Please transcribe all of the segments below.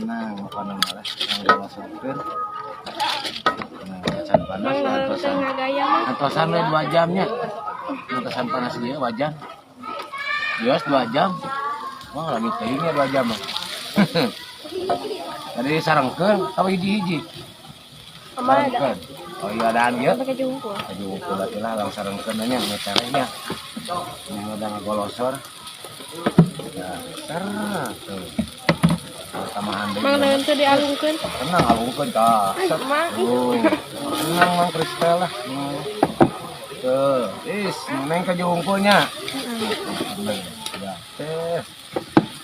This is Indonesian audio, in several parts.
Nah, makanan malah yang udah masukin. Nah, can panas antosan. Antosan 2 jamnya. Antosan panas dia wajan. Bios 2 jam. Wah, lagi tehingnya 2 jam. Tadi sarengkeun ka hiji-hiji. Sarengkeun. Oh iya adaan ieu. Pakai jungkul. Jungkul berarti lah lang sarengkeun nya meternya. Ini udah ngagolosor. Ya, sareng tuh. Tamahan deui. Mang naon teu dialungkeun? Tenang alungkeun ka. Oh. Tenang Mang Kristel lah. Tuh, neng ke jungkulnya. Ya, teh.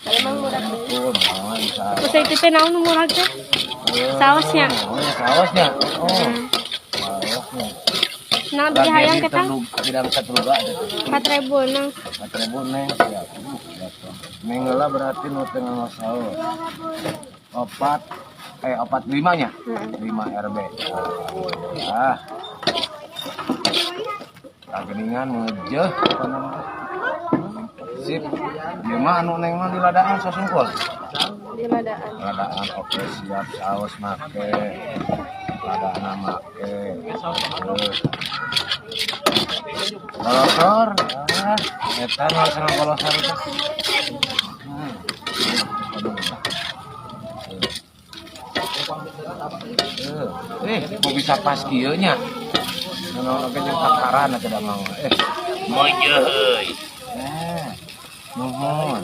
Emang murah. Oh, naon sa. Terus itu teh naon nu murah teh? Saosnya. Oh, saosnya. Oh. Saosnya. Nah, beli hayang kita tidak terluga. 4.000 nang. 4.000 neng. Ya, neng lah berarti nu teu ngaos saos. 45 nya. 5 RB. Ah. Kageningan mejeh sip. Ieu mah anu neng mah di ladaan sos unggul. Di ladaan. Ladaan oke siap saos make. Ladaan make. Kolosor. Ah, eta mah sareng kolosor teh. Kok bisa pas kieu nya? Nono oge jeung takaran atuh da mang. Moje heuy. Nuhun.